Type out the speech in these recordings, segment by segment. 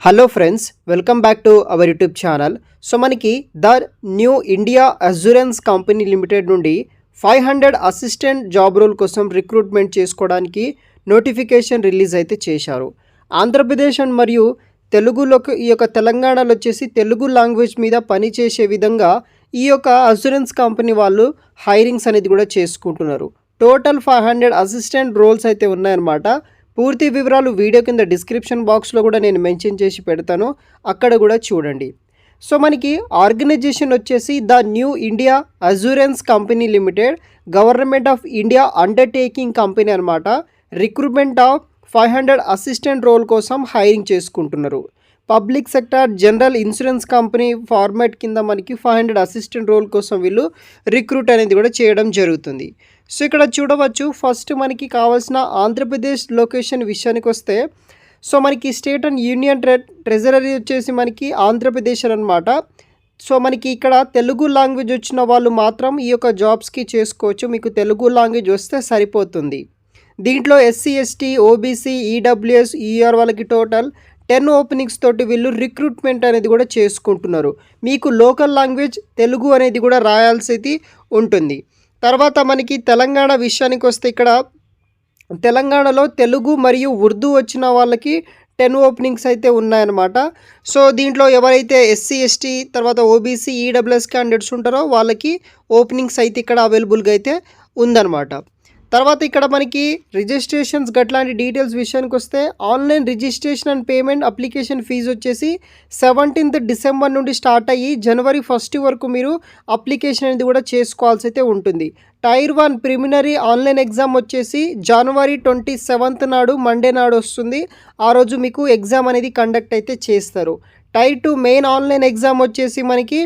Hello friends, welcome back to our YouTube channel. So మనకి the new India assurance company limited నుండి 500 assistant job role కోసం recruitment చేసుకోవడానికి notification release అయితే చేశారు. ఆంధ్రప్రదేశ్ మరియు తెలుగులోకి ఈ యొక్క తెలంగాణలో వచ్చేసి తెలుగు లాంగ్వేజ్ మీద పనిచేసే విధంగా ఈ యొక్క అష్యూరెన్స్ కంపెనీ వాళ్ళు హైరింగ్స్ అనేది కూడా చేసుకుంటున్నారు. టోటల్ 500 అసిస్టెంట్ రోల్స్ అయితే ఉన్నాయన్నమాట. పూర్తి వివరాలు వీడియో కింద డిస్క్రిప్షన్ బాక్స్లో కూడా నేను మెన్షన్ చేసి పెడతాను, అక్కడ కూడా చూడండి. సో మనకి ఆర్గనైజేషన్ వచ్చేసి the new India assurance company limited government of India undertaking company అనమాట. రిక్రూట్మెంట్ ఆఫ్ 500 అసిస్టెంట్ రోల్ కోసం హైరింగ్ చేసుకుంటున్నారు. Public sector general insurance company format కింద మనకి 500 అసిస్టెంట్ రోల్ కోసం వీళ్ళు రిక్రూట్ అనేది కూడా చేయడం జరుగుతుంది. సో ఇక్కడ చూడవచ్చు, ఫస్ట్ మనకి కావాల్సిన ఆంధ్రప్రదేశ్ లొకేషన్ విషయానికి వస్తే, సో మనకి స్టేట్ అండ్ యూనియన్ ట్రెజరీ వచ్చేసి మనకి ఆంధ్రప్రదేశ్ అనమాట. సో మనకి ఇక్కడ తెలుగు లాంగ్వేజ్ వచ్చిన వాళ్ళు మాత్రం ఈ యొక్క జాబ్స్కి చేసుకోవచ్చు. మీకు తెలుగు లాంగ్వేజ్ వస్తే సరిపోతుంది. దీంట్లో SC ST OBC EWS ER వాళ్ళకి టోటల్ 10 ఓపెనింగ్స్ తోటి వీళ్ళు రిక్రూట్మెంట్ అనేది కూడా చేసుకుంటున్నారు. మీకు లోకల్ లాంగ్వేజ్ తెలుగు అనేది కూడా రాయాల్సి ఉంటుంది. తర్వాత మనకి తెలంగాణ విషయానికి వస్తే, ఇక్కడ తెలంగాణలో తెలుగు మరియు ఉర్దూ వచ్చిన వాళ్ళకి 10 ఓపెనింగ్స్ అయితే ఉన్నాయన్నమాట. సో దీంట్లో ఎవరైతే ఎస్సీ ఎస్టీ తర్వాత ఓబీసీ ఈడబ్ల్యూఎస్ క్యాండిడేట్స్ ఉంటారో వాళ్ళకి ఓపెనింగ్స్ అయితే ఇక్కడ అవైలబుల్గా అయితే ఉందన్నమాట. తర్వాత ఇక్కడ మనకి రిజిస్ట్రేషన్స్ గట్లాంటి డీటెయిల్స్ విషయానికి వస్తే, online registration and payment application fee వచ్చేసి 17th డిసెంబర్ నుండి స్టార్ట్ అయ్యి జనవరి 1 వరకు మీరు అప్లికేషన్ అనేది కూడా చేసుకోవాల్సి అయితే ఉంటుంది. టైర్ 1 ప్రిలిమినరీ ఆన్లైన్ ఎగ్జామ్ వచ్చేసి జనవరి 27th నాడు మండే నాడు వస్తుంది. ఆ రోజు మీకు ఎగ్జామ్ అనేది కండక్ట్ అయితే చేస్తారు. టైర్ 2 మెయిన్ ఆన్లైన్ ఎగ్జామ్ వచ్చేసి మనకి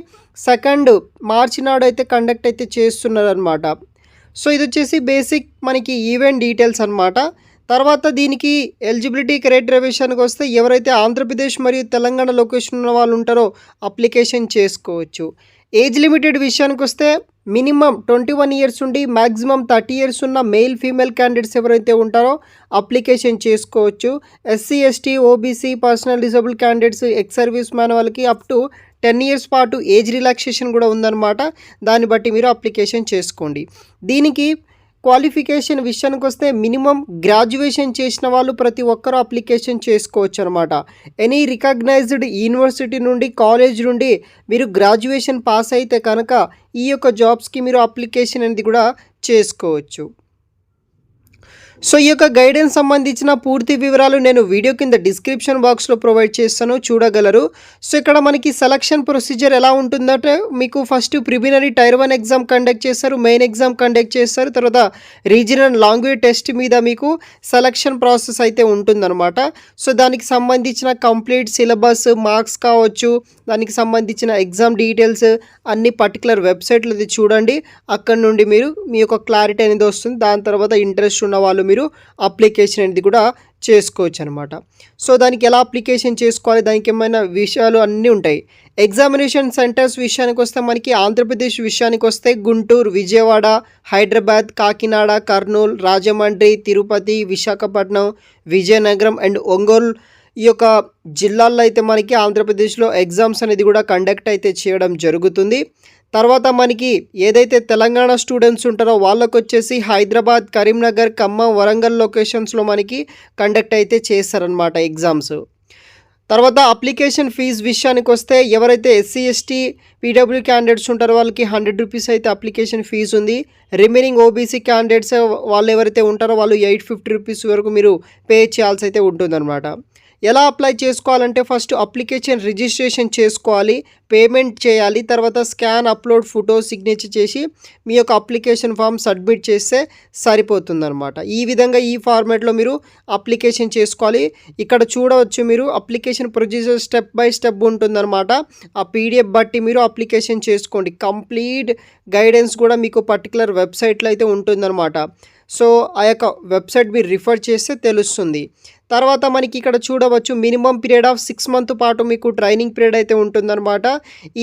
2 మార్చి నాడు అయితే కండక్ట్ అయితే చేస్తున్నారు అనమాట. సో ఇది వచ్చేసి బేసిక్ మనకి ఈవెంట్ డీటెయిల్స్ అనమాట. తర్వాత దీనికి ఎలిజిబిలిటీ క్రైటీరియా విషయానికి వస్తే, ఎవరైతే ఆంధ్రప్రదేశ్ మరియు తెలంగాణ లొకేషన్ ఉన్న వాళ్ళు ఉంటారో అప్లికేషన్ చేసుకోవచ్చు. ఏజ్ లిమిటెడ్ విషయానికి వస్తే మినిమం 21 ఇయర్స్ ఉండి మ్యాక్సిమం 30 ఇయర్స్ ఉన్న మెయిల్ ఫీమేల్ క్యాండిడేట్స్ ఎవరైతే ఉంటారో అప్లికేషన్ చేసుకోవచ్చు. SC ST OBC personal disable candidates ex service man వాళ్ళకి అప్ టు 10 ఇయర్స్ పాటు ఏజ్ రిలాక్సేషన్ కూడా ఉందన్నమాట. దాన్ని బట్టి మీరు అప్లికేషన్ చేసుకోండి. దీనికి క్వాలిఫికేషన్ విషయానికి వస్తే మినిమం గ్రాడ్యుయేషన్ చేసిన వాళ్ళు ప్రతి ఒక్కరూ అప్లికేషన్ చేసుకోవచ్చు అనమాట. ఎనీ రికగ్నైజ్డ్ యూనివర్సిటీ నుండి కాలేజ్ నుండి మీరు గ్రాడ్యుయేషన్ పాస్ అయితే కనుక ఈ యొక్క జాబ్స్కి మీరు అప్లికేషన్ అనేది కూడా చేసుకోవచ్చు. సో ఈ యొక్క గైడెన్స్ సంబంధించిన పూర్తి వివరాలు నేను వీడియో కింద డిస్క్రిప్షన్ బాక్స్లో ప్రొవైడ్ చేస్తాను, చూడగలరు. సో ఇక్కడ మనకి సెలక్షన్ ప్రొసీజర్ ఎలా ఉంటుందంటే, మీకు first preliminary tier 1 exam conduct చేస్తారు, మెయిన్ ఎగ్జామ్ కండక్ట్ చేస్తారు, తర్వాత రీజనల్ లాంగ్వేజ్ టెస్ట్ మీద మీకు సెలక్షన్ ప్రాసెస్ అయితే ఉంటుందన్నమాట. సో దానికి సంబంధించిన కంప్లీట్ సిలబస్, మార్క్స్ కావచ్చు, దానికి సంబంధించిన ఎగ్జామ్ డీటెయిల్స్ అన్ని పర్టికులర్ వెబ్సైట్లో చూడండి. అక్కడ నుండి మీరు మీ యొక్క క్లారిటీ అనేది వస్తుంది. దాని తర్వాత ఇంట్రెస్ట్ ఉన్న వాళ్ళు మీరు అప్లికేషన్ అనేది కూడా చేసుకోవచ్చు అనమాట. సో దానికి ఎలా అప్లికేషన్ చేసుకోవాలి, దానికి ఏమైనా విషయాలు అన్నీ ఉంటాయి. ఎగ్జామినేషన్ సెంటర్స్ విషయానికి వస్తే, మనకి ఆంధ్రప్రదేశ్ విషయానికి వస్తే గుంటూరు, విజయవాడ, హైదరాబాద్, కాకినాడ, కర్నూలు, రాజమండ్రి, తిరుపతి, విశాఖపట్నం, విజయనగరం అండ్ ఒంగోలు ఈ యొక్క జిల్లాల్లో అయితే మనకి ఆంధ్రప్రదేశ్లో ఎగ్జామ్స్ అనేది కూడా కండక్ట్ అయితే చేయడం జరుగుతుంది. తర్వాత మనకి ఏదైతే తెలంగాణ స్టూడెంట్స్ ఉంటారో వాళ్ళకు వచ్చేసి హైదరాబాద్, కరీంనగర్, ఖమ్మం, వరంగల్ లొకేషన్స్లో మనకి కండక్ట్ అయితే చేస్తారనమాట ఎగ్జామ్స్. తర్వాత అప్లికేషన్ ఫీజు విషయానికి వస్తే, ఎవరైతే ఎస్సీ ఎస్టీ పీడబ్ల్యూ క్యాండిడేట్స్ ఉంటారో వాళ్ళకి 100 రూపీస్ అయితే అప్లికేషన్ ఫీజు ఉంది. రిమైనింగ్ ఓబీసీ క్యాండిడేట్స్ వాళ్ళు ఎవరైతే ఉంటారో వాళ్ళు 850 రూపీస్ వరకు మీరు పే చేయాల్సి అయితే ఉంటుందన్నమాట. ఎలా అప్లై చేసుకోవాలంటే, ఫస్ట్ అప్లికేషన్ రిజిస్ట్రేషన్ చేసుకోవాలి, పేమెంట్ చేయాలి, తర్వాత స్కాన్, అప్లోడ్, ఫోటో, సిగ్నేచర్ చేసి మీ యొక్క అప్లికేషన్ ఫామ్ సబ్మిట్ చేస్తే సరిపోతుందన్నమాట. ఈ విధంగా ఈ ఫార్మాట్లో మీరు అప్లికేషన్ చేసుకోవాలి. ఇక్కడ చూడవచ్చు మీరు application procedure step by step ఉంటుందన్నమాట. ఆ పీడిఎఫ్ బట్టి మీరు అప్లికేషన్ చేసుకోండి. కంప్లీట్ గైడెన్స్ కూడా మీకు పర్టికులర్ వెబ్సైట్లో అయితే ఉంటుందన్నమాట. సో ఆ యొక్క వెబ్సైట్ మీరు రిఫర్ చేస్తే తెలుస్తుంది. తర్వాత మనకి ఇక్కడ చూడవచ్చు, మినిమం పీరియడ్ ఆఫ్ 6 months పాటు మీకు ట్రైనింగ్ పీరియడ్ అయితే ఉంటుందన్నమాట.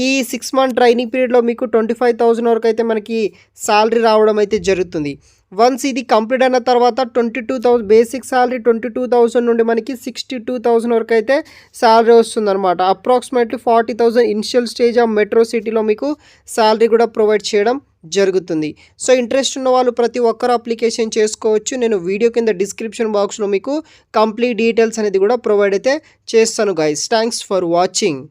ఈ 6 month ట్రైనింగ్ పీరియడ్లో మీకు 25,000 వరకు అయితే మనకి శాలరీ రావడం అయితే జరుగుతుంది. వన్స్ ఇది కంప్లీట్ అయిన తర్వాత 22,000 బేసిక్ శాలరీ 22,000 నుండి మనకి 62,000 వరకు అయితే శాలరీ వస్తుందన్నమాట. Approximately 40,000 initial stage of metro సిటీలో మీకు శాలరీ కూడా ప్రొవైడ్ చేయడం జరుగుతుంది. సో ఇంట్రెస్ట్ ఉన్న వాళ్ళు ప్రతి ఒక్కరు అప్లికేషన్ చేసుకోవచ్చు. నేను వీడియో కింద డిస్క్రిప్షన్ బాక్స్లో మీకు కంప్లీట్ డీటెయిల్స్ అనేది కూడా ప్రొవైడ్ అయితే చేస్తాను గైస్. Thanks for watching.